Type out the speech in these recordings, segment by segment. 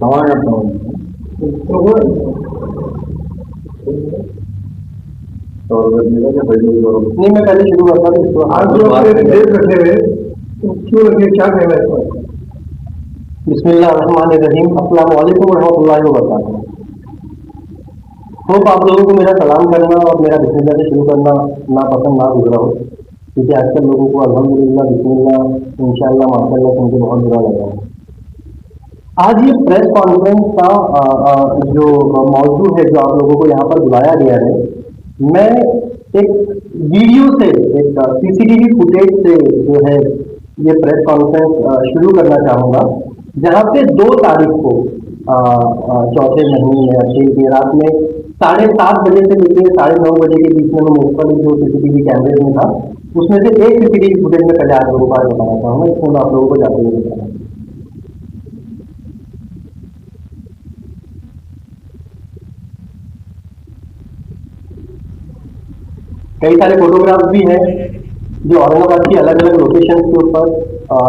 हमारे यहाँ तो नहीं, मैं पहले शुरू करता हूँ। आज जो देश रखे हुए क्यों रखे, क्या कहना है? बिस्मिल्लाहिर्रहमानिर्रहीम, अस्सलाम वालेकुम रहमतुल्लाहि व बरकातहू। होप आप लोगों को मेरा सलाम करना और मेरा बिस्मिल्लाह से शुरू करना ना पसंद ना गुजरा हो, क्योंकि आजकल लोगों को अल्हम्दुलिल्लाह बिस्मिल्लाह इंशाअल्लाह माशाअल्लाह सुन के बहुत बुरा लगा है। आज ये प्रेस कॉन्फ्रेंस का जो मौजू है, जो आप लोगों को यहाँ पर बुलाया गया है, मैं एक वीडियो से, एक सीसीटीवी फुटेज से जो है ये प्रेस कॉन्फ्रेंस शुरू करना चाहूँगा, जहाँ पे 2 तारीख को चौथे महीने अप्रैल की रात में 7:30 बजे से लेकर 9:30 बजे के बीच में मैं मुख्तलिफ जो सीसीटीवी कैमरे में था, उसमें से एक सीसीटीवी फुटेज में पहले आप लोगों को बताना चाहूँगा। इसको मैं आप लोगों को जाते हुए बताना। कई सारे फोटोग्राफ्स भी हैं जो औरंगाबाद की अलग अलग लोकेशन के ऊपर,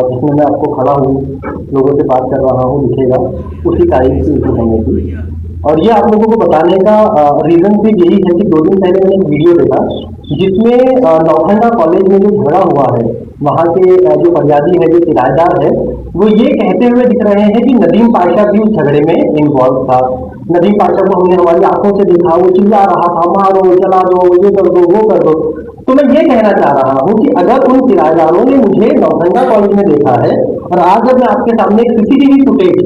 जिसमें मैं आपको खड़ा हूँ, लोगों से बात कर रहा हूँ, दिखेगा उसी तारीख की, उसी समय की। और ये आप लोगों को बताने का रीज़न भी यही है कि 2 दिन पहले मैंने एक वीडियो देखा जिसमें नौखंडा कॉलेज में जो झगड़ा हुआ है, वहाँ के जो फरियादी है, जो किराएदार है, वो ये कहते हुए दिख रहे हैं कि नदीम पाशा भी उस झगड़े में इन्वॉल्व था। नदीम पाशा को हमने हमारी आंखों से देखा, वो चिल्ला रहा था, मारो, चला दो, ये कर दो, वो कर दो। तो मैं ये कहना चाह रहा हूँ कि अगर उन किराएदारों ने मुझे नौखंडा कॉलेज में देखा है और आज जब मैं आपके सामने एक सीसीटीवी फुटेज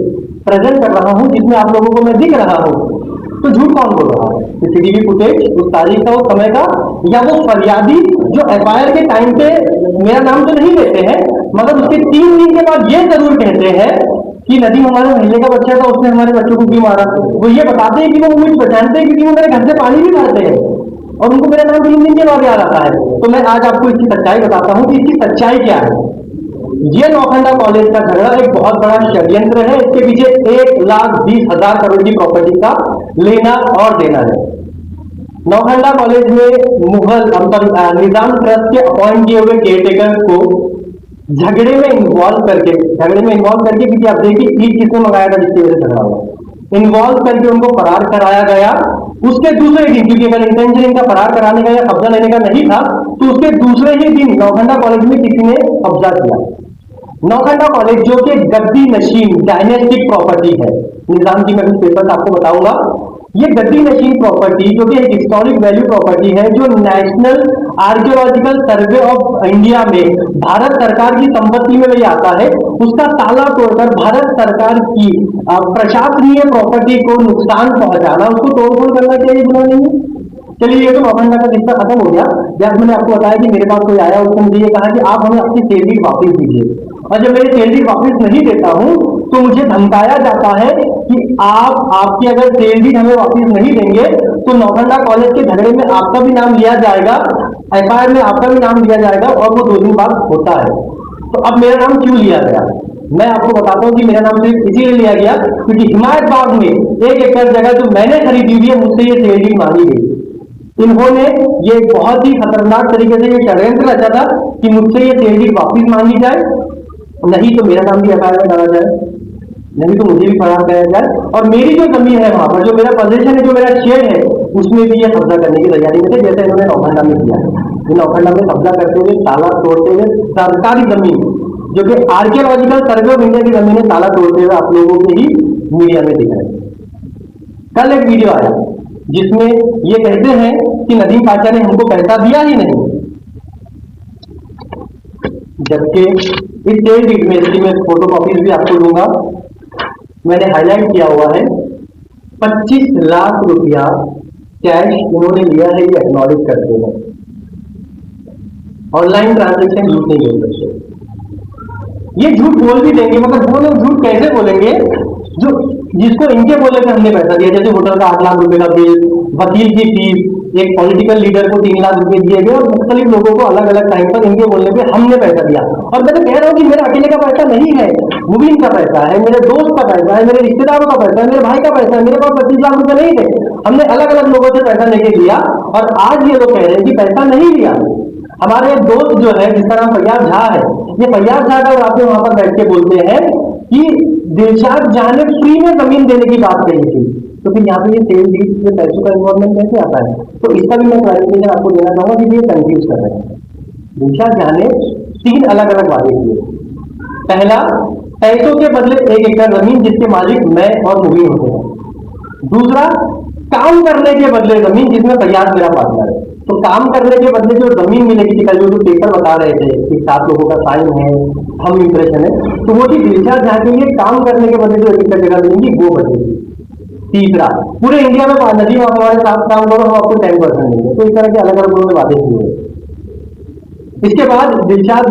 प्रेजेंट कर रहा हूँ जिसमें आप लोगों को मैं दिख रहा हूँ, तो झूठ कौन बोल रहा है? सीसीटीवी फुटेज उस तारीख का, उस समय का, या वो फरियादी जो एफआईआर के टाइम पे मेरा नाम तो नहीं लेते हैं, मगर उसके 3 दिन के बाद ये जरूर कहते हैं कि नदीम हमारे महल्ले का बच्चा था, उसने हमारे बच्चों को क्यों मारा। वो ये बताते हैं कि वो मुझे पहचानते हैं क्योंकि वो मेरे घर से पानी भी भरते हैं और उनको मेरा नाम 3 दिन के बाद याद आता है। तो मैं आज आपको इसकी सच्चाई बताता हूँ कि इसकी सच्चाई क्या है। ये नौखंडा कॉलेज का झगड़ा एक बहुत बड़ा षड्यंत्र है। इसके पीछे 1,20,000 करोड़ की प्रॉपर्टी का लेना और देना है। नौखंडा कॉलेज में मुगल निजाम ट्रस्ट के अपॉइंट किए हुए केयरटेकर को झगड़े में इन्वॉल्व करके क्योंकि आप देखिए ईद किसने मंगाया था जिसकी वजह से झगड़ा हुआ, इन्वॉल्व करके उनको फरार कराया गया। उसके दूसरे दिन, क्योंकि अगर इंटेंशन इनका फरार कराने का या कब्जा लेने का नहीं था, तो उसके दूसरे ही दिन नौखंडा कॉलेज में किसी ने कब्जा किया। नौखंडा कॉलेज जो कि गद्दी नशीन डायनेस्टिक प्रॉपर्टी है, निजाम की मैं कुछ पेपर आपको बताऊंगा। ये गद्दी नशीन प्रॉपर्टी जो कि एक हिस्टोरिक वैल्यू प्रॉपर्टी है, जो national archaeological survey of India में भारत सरकार की संपत्ति में भी आता है, उसका ताला तोड़कर भारत सरकार की प्रशासनीय प्रॉपर्टी को नुकसान पहुंचाना, उसको तोड़फोड़ करना चाहिए गुनाह नहीं है। चलिए, ये तो नौखंडा का किस्सा खत्म हो गया। जब मैंने आपको बताया कि मेरे पास कोई आया, उसने मुझे ये कहा कि आप हमें अपनी सैलरी वापस दीजिए, और जब मेरी सैलरी वापस नहीं देता हूं तो मुझे धमकाया जाता है कि आपकी अगर सैलरी हमें वापस नहीं देंगे तो नौखंडा कॉलेज के झगड़े में आपका भी नाम लिया जाएगा, एफआईआर में आपका भी नाम लिया जाएगा, और वो 2 दिन बाद होता है। तो अब मेरा नाम क्यों लिया गया, मैं आपको बताता हूं कि मेरा नाम सिर्फ इसीलिए लिया गया क्योंकि हिमायत बाग में 1 एकड़ जगह जो मैंने खरीदी हुई है, मुझसे ये सैलरी मांगी गई। इन्होंने ये बहुत ही खतरनाक तरीके से ये षड्यंत्र रचा था कि मुझसे ये सैलरी वापस मांगी जाए, नहीं तो मेरा नाम भी एफआईआर में डाला जाए, नहीं तो मुझे भी फरार कराया जाए, और मेरी जो जमीन है वहां पर, जो मेरा पोजीशन है, जो मेरा शेयर है, उसमें भी ये कब्जा करने की तैयारी में थे, जैसे इन्होंने नौखंडा में किया है। नौखंडा में कब्जा करते हुए, ताला तोड़ते हुए, सरकारी जमीन जो कि आर्कियोलॉजिकल सर्वे ऑफ इंडिया की जमीन है, ताला तोड़ते हुए आप लोगों के ही मीडिया में दिख रहे हैं। कल एक वीडियो आया जिसमें ये कहते हैं कि नदीम पाशा ने हमको पैसा दिया ही नहीं, जबकि इस सेल डीड में, इसकी मैं फोटो कॉपीज भी आपको दूंगा, मैंने हाईलाइट किया हुआ है 25 लाख रुपया कैश उन्होंने लिया है, ये एक्नॉलेज करते हैं। ऑनलाइन ट्रांजेक्शन झूठ नहीं बोल सकते, ये झूठ बोल भी देंगे, मगर वो लोग झूठ कैसे बोलेंगे जो जिसको इनके बोले थे हमने पैसा दिया, जैसे होटल का 8 लाख रुपए का बिल, वकील की फीस, एक पॉलिटिकल लीडर को 3 लाख रुपए दिए गए, और मुख्तलिफ लोगों को अलग अलग टाइम पर इनके बोलने पे हमने पैसा दिया। और मैं तो कह रहा हूँ कि मेरा अकेले का पैसा नहीं है, मुबीन का पैसा है, मेरे दोस्त का पैसा है, मेरे रिश्तेदारों का पैसा है, मेरे भाई का पैसा है। मेरे पास 25 लाख रुपए नहीं थे, हमने अलग अलग लोगों से पैसा लेके लिया, और आज ये लोग कह रहे हैं कि पैसा नहीं लिया। हमारे एक दोस्त जो है जिसका नाम फैयाज झा है, ये फैयाज झा का रात में वहां पर बैठ के बोलते हैं कि दिलशाद जहां ने फ्री में जमीन देने की बात कही थी, तो फिर यहाँ पे ये सेल डीड में पैसों का इन्वॉल्वमेंट कैसे आता है? तो इसका भी मैं क्लैरिफिकेशन आपको देना चाहूंगा कि ये कंफ्यूज कर रहे हैं। दिलशाद जहां ने 3 अलग अलग वादे किए। पहला, पैसों के बदले 1 एकड़ जमीन जिसके मालिक मैं और मुबीन होते हैं। दूसरा, काम करने के बदले जमीन जिसमें फैयाज मेरा पार्टनर है। तो काम करने के बदले जो जमीन मिलेगी थी, कल जो पेपर बता रहे थे कि 7 लोगों का साइन है, हम इंप्रेशन है, तो वो चीज दिलशाद जहां के लिए काम करने के बदले जो 1 एकड़ जगह देंगी वो बचेगी। तीसरा, पूरे इंडिया में नदी आप हमारे साथ काम करो, हम आपको 10% देंगे। तो इस तरह के अलग अलग उन्होंने वादे किए। इसके बाद दिलशाद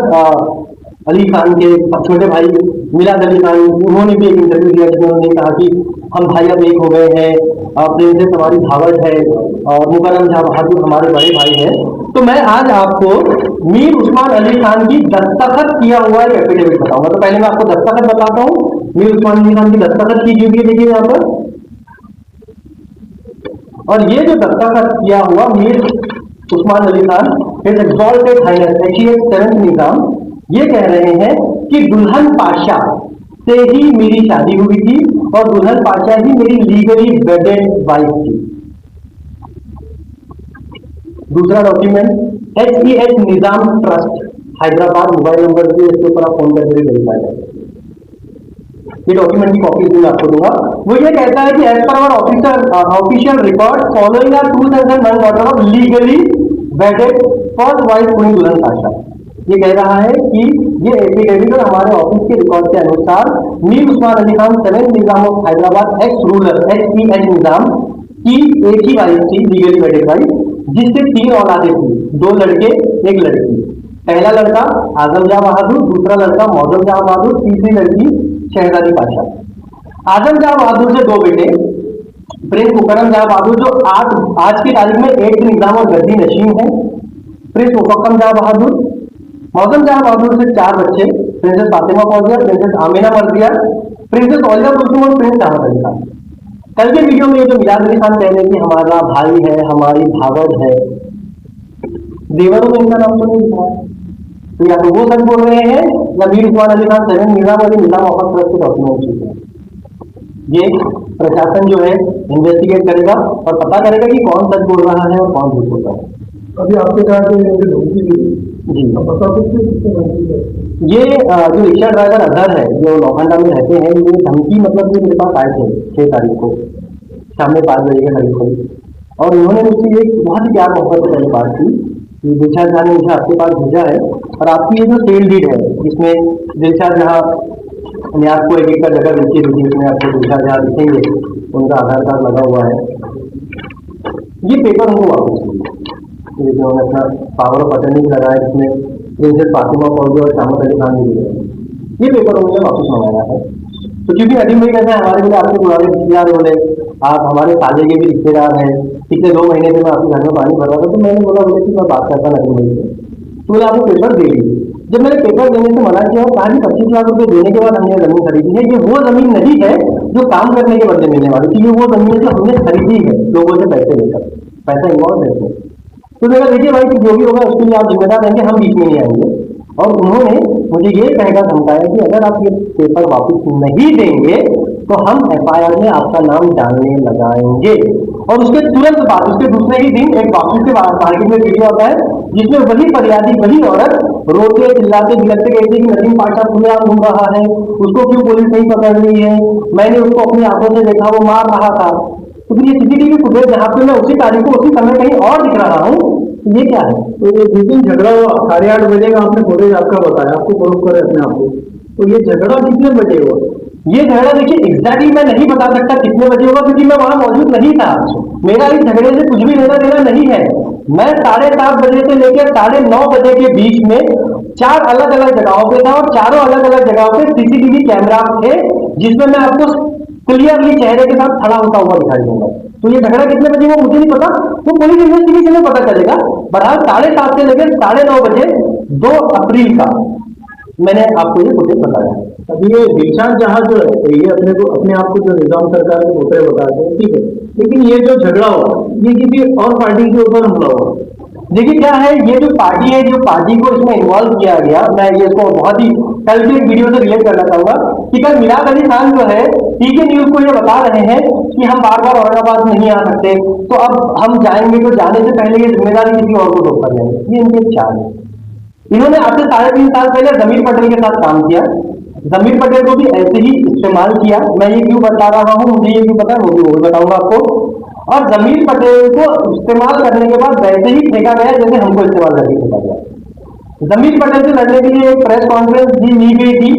अली खान के छोटे भाई मिलाद अली खान, उन्होंने भी एक इंटरव्यू दिया जिसमें उन्होंने कहा कि हम भाई अब एक हो गए हैं, प्रिंसेस हमारी धावत है और मुकरम जहां बहादुर हमारे बड़े भाई हैं। तो मैं आज आपको मीर उस्मान अली खान की दस्तखत किया हुआ एक एफिडेविट बताऊंगा। तो पहले मैं आपको दस्तखत बताता हूँ। मीर उस्मान अली खान की दस्तखत की हुई है, देखिए यहाँ पर। और ये जो दस्तखत किया हुआ Mir Osman Ali Khan his exalted highness HES 7th Nizam, ये कह रहे हैं कि दुल्हन पाशा से ही मेरी शादी हुई थी और दुल्हन पाशा ही मेरी लीगली वेडेड वाइफ थी। दूसरा डॉक्यूमेंट HES निजाम ट्रस्ट हैदराबाद, मोबाइल नंबर भी इसके ऊपर आप फोन करके वेरीफाई करें। ये डॉक्यूमेंट की कॉपी भी मैं आपको दूंगा। वो ये कहता है कि as per our official record following are 2001 order of legally wedded first wife हुई दुल्हन पाशा। ये कह रहा है कि ये एफिडेविट और हमारे ऑफिस के रिकॉर्ड के अनुसार Mir Osman Ali Khan 7th Nizam of Hyderabad x ruler HES निजाम की एक ही वाइफ थी, लीगली वेडेड वाइफ, जिससे 3 औलादें थी, 2 लड़के 1 लड़की। पहला लड़का आजम शाह बहादुर, दूसरा लड़का मौजम शाह बहादुर, तीसरी लड़की शहजादी पाशा। आजम शाह बहादुर से 2 बेटे, प्रिंस मुकरम शाह बहादुर जो आज की तारीख में 8th निजाम और गद्दी नशीन है, प्रिंस मुफक्कम शाह बहादुर, मौजम शाह बहादुर से 4 बच्चे, princess Fatima Fauzia, princess Amina Marzia, princess Aulia Kulsum और प्रिंस अहमद अली खान। कल के वीडियो में ये जो मिलाद अली खान कह रहे हैं कि हमारा भाई है, हमारी भावज है, देवरों में इनका नाम तो नहीं लिखा है। तो या तो वो सच बोल रहे हैं या मीर उस्मान अली खान 7th निजाम और निजाम ऑफर ट्रस्ट के डॉक्यूमेंट है। ये प्रशासन जो है इन्वेस्टिगेट करेगा और पता करेगा कि कौन सच बोल रहा है और कौन झूठ बोल रहा है। अभी आपके कहा जी बता सकते ये जो रिक्शा ड्राइवर अजहर है जो नौखंडा में रहते हैं, ये धमकी मतलब ये मेरे पास आए थे 6 तारीख को शाम में 5 बजे के करीब और उन्होंने मुझसे एक बहुत ही प्यार मोहब्बत से पहले बात की कि दिलशाद जहाँ ने मुझे आपके पास भेजा है और आपकी ये जो सेल डीड है जिसमें दिलशाद जहाँ मैंने आपको 1 एकड़ जगह बेची थी, इसमें आपको दिलशाद जहाँ दिखेंगे उनका आधार कार्ड लगा हुआ है, ये पेपर उनको वापस चाहिए। उन्होंने अपना पावर ऑफ अटर्नी लगाया जिसमें प्रिंसेस फातिमा फौजी और शामत अली खान भी दिए, ये पेपर उन्होंने वापस मंगाया है। तो क्योंकि अजीम भाई कहते हैं हमारे बोले आपके पुराने रिश्तेदार बोले आप हमारे साले के भी रिश्तेदार हैं, पिछले 2 महीने से मैं आपके घर में पानी भर रहा था, तो मैंने बोला बोले कि मैं बात करता अजीम भाई से, तो बोले आपको पेपर दे दीजिए। जब मैंने पेपर देने से मना किया और कहा कि 25 लाख रुपए देने के बाद हमने जमीन खरीदी है, ये वो जमीन नहीं है जो काम करने के बदले मिलने वाली थी, ये वो जमीन है जो हमने खरीदी है लोगों से पैसे लेकर, पैसा इन्वॉल्व है। तो मैंने देखिए भाई जो भी होगा उसके लिए आप जिम्मेदार रहेंगे, हम बीच में नहीं आएंगे। और उन्होंने मुझे ये कहकर धमकाया कि अगर आप ये पेपर वापस नहीं देंगे तो हम FIR में आपका नाम डालने लगाएंगे। और उसके तुरंत बाद उसके दूसरे ही दिन एक वापस के मार्केट में वीडियो आता है जिसमें वही फरियादी वही औरत रोते चिल्लाते गिलते कहती कि नदीम पाशा खुलेआम घूम रहा है, उसको क्यों पुलिस नहीं पकड़ रही है, मैंने उसको अपनी आंखों से देखा वो मार रहा था। तो फिर ये CCTV फुटेज जहाँ पे मैं उसी तारीख को उसी समय कहीं और दिख रहा हूँ, ये क्या है? तो ये जिस दिन झगड़ा हुआ 8:30 बजे का आपने फुटेज आपका बताया, आपको प्रूफ करे अपने आप को, तो ये झगड़ा कितने बजे हुआ? ये झगड़ा देखिए एग्जैक्टली मैं नहीं बता सकता कितने बजे होगा क्योंकि मैं वहां मौजूद नहीं था। मेरा इस झगड़े से कुछ भी लेना देना नहीं है। मैं 7:30 बजे से लेकर 9:30 बजे के बीच में 4 अलग अलग जगहों पे था और चारों अलग अलग जगहों पे CCTV कैमरा थे जिसमें मैं आपको क्लियरली चेहरे के साथ खड़ा होता हुआ दिखाई दूंगा। तो ये झगड़ा कितने बजे वो मुझे नहीं पता, वो पुलिस इन्वेस्टिगेशन में पता चलेगा। बहरहाल 7:30 से लेकर 9:30 बजे 2 अप्रैल का मैंने आपको ये फुटेज बताया। अभी ये दिलशाद जहाँ जो है ये अपने आप को जो निजाम सरकार के पुतले बताते हैं, ठीक है, लेकिन ये जो झगड़ा हुआ ये किसी और पार्टी के ऊपर हमला हुआ? देखिए क्या है, ये जो पार्टी है, जो पार्टी को इसमें इन्वॉल्व किया गया, मैं ये इसको बहुत ही कल की एक वीडियो से रिलेट करना चाहूंगा कि कल मिराज अली खान जो है टीके न्यूज को ये बता रहे हैं कि हम बार बार औरंगाबाद नहीं आ सकते, तो अब हम जाएंगे तो जाने से पहले ये जिम्मेदारी किसी और को सौंप कर जाएंगे। ये इनके चाल है। इन्होंने आज से 3.5 साल पहले जमीर पटेल के साथ काम किया, जमीर पटेल को भी ऐसे ही इस्तेमाल किया। मैं ये क्यों बता रहा हूँ, मुझे ये क्यों पता है, वो भी बताऊंगा आपको। और जमीर पटेल को इस्तेमाल करने के बाद वैसे ही फेंका गया जैसे हमको इस्तेमाल करके फेंका गया। जमीर पटेल से लड़ने के लिए एक प्रेस कॉन्फ्रेंस भी ली गई थी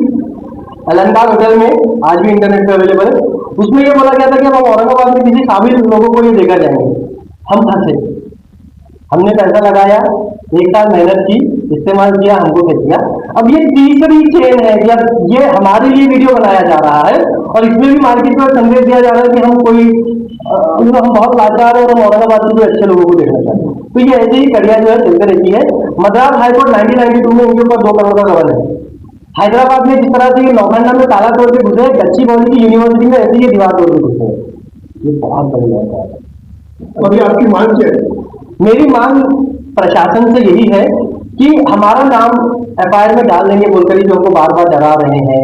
अलंकार होटल में, आज भी इंटरनेट पे अवेलेबल है। उसमें ये बोला गया था कि अब हम औरंगाबाद में किसी काबिल लोगों को ये देखा जाएंगे। हम फंसे, हमने पैसा लगाया, 1 साल मेहनत की, इस्तेमाल किया, हमको फेंक दिया। अब ये तीसरी चेन है, जब ये हमारे लिए वीडियो बनाया जा रहा है और इसमें भी मार्केट में संदेश दिया जा रहा है कि हम कोई हम बहुत लाचार है और हम औरंगाबाद के अच्छे लोगों को देखना चाहते हैं। तो ये ऐसे ही कड़िया जो है चलते रहती है। मद्रास हाईकोर्ट 1992 में इनके ऊपर 2 करोड़ का गबन है। हैदराबाद में जिस तरह से ये नौखंडा में ताला तोड़ के घुसे, गच्ची बौली की यूनिवर्सिटी में ऐसे ही दीवार तोड़ के घुसे। ये बहुत बड़ी बात है। अभी आपकी मांग क्या है? मेरी मांग प्रशासन से यही है कि हमारा नाम एफआईआर में डाल देंगे बोलकर ही जो हमको बार बार डरा रहे हैं,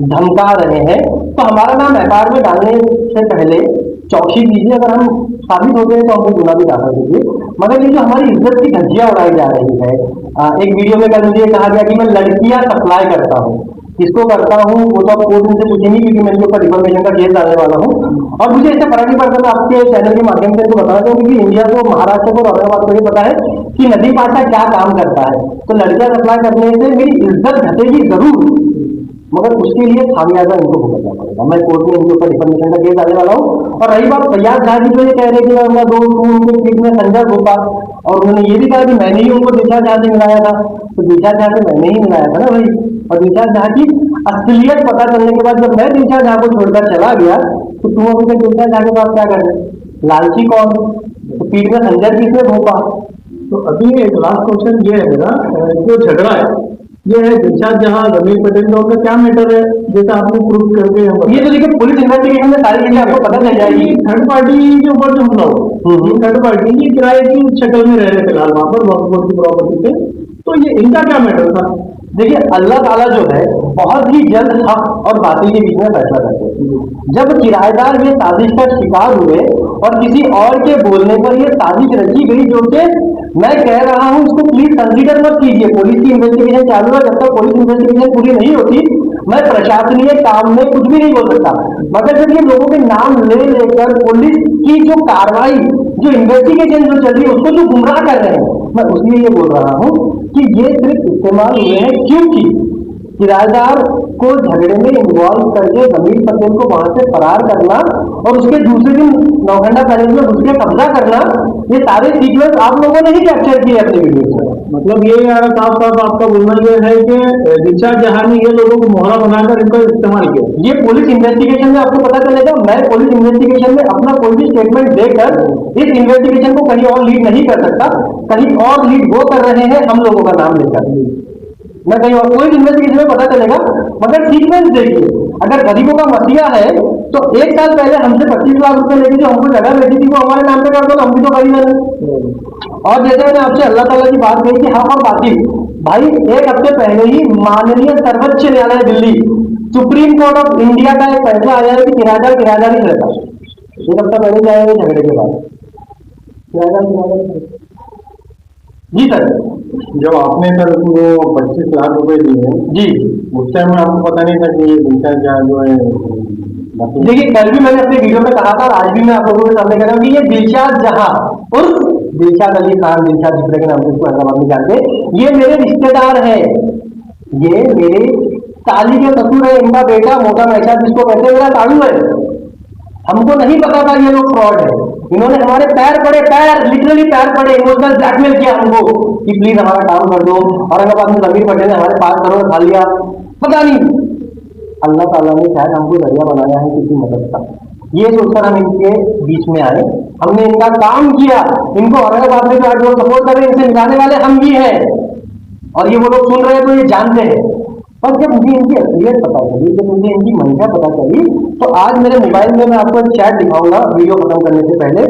धमका रहे हैं, तो हमारा नाम एफआईआर में डालने से पहले चौकसी कीजिए। अगर हम साबित होते हैं तो हमको गुना भी दाखिल कीजिए। मगर ये जो हमारी इज्जत की धज्जियां उड़ाई जा रही है, एक वीडियो में कल मुझे कहा गया कि मैं लड़कियां सप्लाई करता हूँ। किसको करता हूँ वो तो आप कोर्ट से पूछेंगे, क्योंकि मैं इनके ऊपर डिफॉर्मेशन का केस डालने वाला हूँ। और मुझे इससे फर्क नहीं पड़ता, मैं आपके चैनल के माध्यम से इनको बताना चाहूँगी कि इंडिया को, महाराष्ट्र को और औरंगाबाद को ये पता है कि नदी पाटा क्या काम करता है। तो लड़कियां सप्लाई करने से मेरी इज्जत घटेगी जरूर, मगर उसके लिए खामियाजा इनको भुगतना पड़ेगा। मैं कोर्ट में इनके ऊपर डिफॉर्मेशन का केस डालने वाला हूँ। और रही बात फैयाज झा की, जो ये कह रहे कि उनका दोस्त हूँ, उनके पीठ में संजय गोपाल, और उन्होंने ये भी कहा कि मैंने ही उनको दिशा झा से मिलाया था। तो दिशा झा से मैंने ही मिलाया था ना भाई। और दिशा झा की असलियत पता चलने के बाद जब मैं दिशा झा को छोड़कर चला गया, तो तुम अभी तक दिशा झा के पास क्या कर रहे? लालची कौन? तो पीठ में संजय किसने भोंका? तो अभी एक लास्ट क्वेश्चन ये है मेरा, जो झगड़ा है ये है दिलशाद जहां जमीर पटेल लोगों का क्या मैटर है, जैसा आपने प्रूव करके ये तो देखिए पुलिस इन्वेस्टिगेशन में सारी चीजें आपको पता चल जाएगी। थर्ड पार्टी के ऊपर जो हमला हो, थर्ड पार्टी ये किराए की शक्ल में रह रहे फिलहाल वहां पर वक्फ की प्रॉपर्टी पे, तो ये इनका क्या मैटर था? देखिए अल्लाह ताला जो है बहुत ही जल्द हक और बातिल के बीच में फैसला करते हैं। जब किराएदार ये साजिश का शिकार हुए और किसी और के बोलने पर ये साजिश रची गई, जो कि मैं कह रहा हूं उसको प्लीज कंसीडर मत कीजिए। पुलिस की इन्वेस्टिगेशन चालू है, जब तक पुलिस इन्वेस्टिगेशन पूरी नहीं होती मैं प्रशासनीय काम में कुछ भी नहीं बोल सकता। मगर जब ये लोगों के नाम ले लेकर पुलिस की जो कार्रवाई, जो इन्वेस्टिगेशन जो चल रही है, उसको जो गुमराह कर रहे हैं, मैं उसलिए ये बोल रहा हूं कि ये सिर्फ इस्तेमाल हुए हैं क्योंकि किराएदार को झगड़े में इन्वॉल्व करके जमीर पटेल को वहां से फरार करना और उसके दूसरे दिन नौखंडा पैलेस में घुस के कब्जा करना, ये सारे सीक्वेंस आप लोगों ने ही कैप्चर किए अपने वीडियो में। मतलब ये यार साफ साफ आपका बोलना ये है कि दिलशाद जहां ने ये लोगों को मोहरा बनाकर इनको इस्तेमाल किया। ये पुलिस इन्वेस्टिगेशन में आपको पता चलेगा। मैं पुलिस इन्वेस्टिगेशन में अपना कोई भी स्टेटमेंट देकर इस इन्वेस्टिगेशन को कहीं और लीड नहीं कर सकता। कहीं और लीड वो कर रहे हैं हम लोगों का नाम लेकर, मैं कहीं और कोई इन्वेस्टिगेशन में पता चलेगा। मगर सीक्वेंस देखिए, अगर गरीबों का मसीहा है तो 1 साल पहले हमसे 25 लाख रुपए लेके जो हमको जगह बेची थी वो हमारे नाम पे कर दो, हम भी तो गरीब हैं। और जैसे मैंने आपसे अल्लाह ताला की बात कही कि हक और बातिल, भाई 1 हफ्ते पहले ही माननीय सर्वोच्च न्यायालय Delhi, supreme court of India का एक फैसला आया है कि किराएदार ही रहता। 1 हफ्ता पहले जाएंगे झगड़े के बाद किराएदार जी सर। जब आपने सर वो 25 लाख रुपए दिए जी, उस टाइम में आपको पता नहीं था कि ये दिलशाद जहां जो है? देखिए कल भी मैंने अपने वीडियो में कहा था और आज भी मैं आप लोगों के सामने कह रहा हूँ कि ये दिलशाद जहां उर्फ दिलशाद अली खान, दिलशाद जिस तरह के नाम से इसको हैदराबाद में जानते, ये मेरे रिश्तेदार है, ये मेरे साली के ससुर है, इनका बेटा मोटा मैशा जिसको कहते हैं मेरा तालू है। हमको नहीं पता था ये लोग फ्रॉड है। इन्होंने हमारे पैर पड़े, पैर लिटरली पैर पड़े, इमोशनल ब्लैकमेल किया हमको कि प्लीज हमारा काम कर दो। औरंगाबाद में जमीर पटेल ने हमारे 5 करोड़ खा लिया। पता नहीं अल्लाह ताला ने शायद हमको जरिया बनाया है किसी मदद का, ये सोचकर हम इनके बीच में आए, हमने इनका काम किया। इनको औरंगाबाद में जो आज लोग सपोर्ट कर रहे हैं, इनसे मिलाने वाले हम भी हैं और ये वो लोग सुन रहे हैं तो ये जानते हैं। पर जब मुझे इनकी असलियत पता चली, जब मुझे इनकी मंशा पता चली, तो आज मेरे मोबाइल में मैं आपको एक चैट दिखाऊंगा वीडियो खत्म करने से पहले,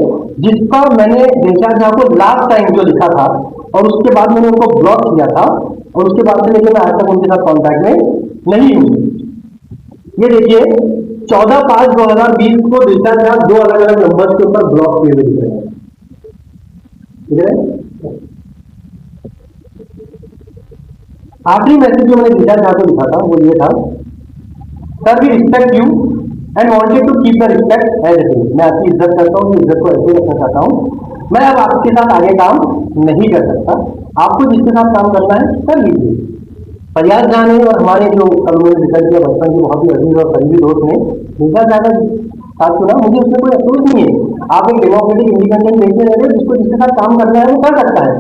जिसका मैंने दिलशाद झा को लास्ट टाइम जो लिखा था और उसके बाद मैंने उनको ब्लॉक किया था, और उसके बाद से लेकर मैं आज तक उनके साथ कॉन्टैक्ट में नहीं हूँ। ये देखिए 14/5/2020 को रिचार्ज आप 2 अलग अलग नंबर के ऊपर ब्लॉक किए हुए दिख रहे हैं, ठीक है। आखिरी मैसेज जो मैंने रिचार्ज को लिखा था वो ये था, sir we respect you and wanted to keep the respect as it is. मैं आपकी इज्जत करता हूँ, इज्जत को ऐसे रखना चाहता हूँ। मैं अब आपके साथ आगे काम नहीं कर सकता, आपको जिसके साथ काम करना है कर लीजिए। फरियाद जान है और हमारे जो कल मुझे रिजल्ट किया बचपन के बहुत ही अजीज और करीबी दोस्त ने रिजल्ट ज्यादा साथ चुना, मुझे उसमें कोई अफसोस नहीं है। आप एक डेमोक्रेटिक इंडिपेंडेंट देखते रहे, जिसको जिसके साथ काम करना है वो कर सकता है।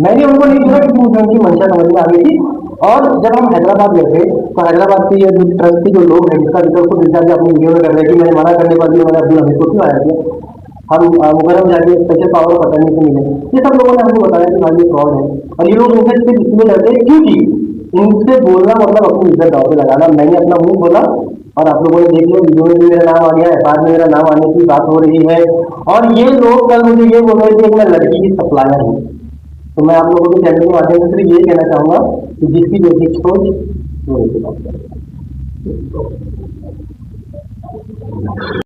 मैंने उनको नहीं चुना क्योंकि मुझे उनकी मंशा समझ में आ गई थी। और जब हम हैदराबाद गए थे तो हैदराबाद के ये जो ट्रस्ट के जो लोग हैं, जिसका जिक्र खुद रिचार्ज अपनी वीडियो में कर रहे हैं कि मैंने मना करने पर भी मैंने अब्दुल हमीद को क्यों आया किया, हम मुकरम जाके स्पेशल पावर ऑफ अटर्नी से मिले, ये सब लोगों ने हमको बताया कि भाई ये फ्रॉड है। और ये लोग इनसे सिर्फ इसलिए डरते हैं क्योंकि इनसे बोलना मतलब अपनी इज्जत दांव पे लगाना। मैंने अपना मुंह बोला और आप लोगों ने देख लिया, वीडियो में भी मेरा नाम आ गया, एफआईआर में मेरा नाम आने की बात हो रही है। और ये लोग कल मुझे ये बोल रहे थे कि मैं लड़की की सप्लायर हूँ। तो मैं आप लोगों के चैनल के माध्यम से सिर्फ यही कहना चाहूंगा कि जिसकी जैसी सोच वो ऐसी बात करें।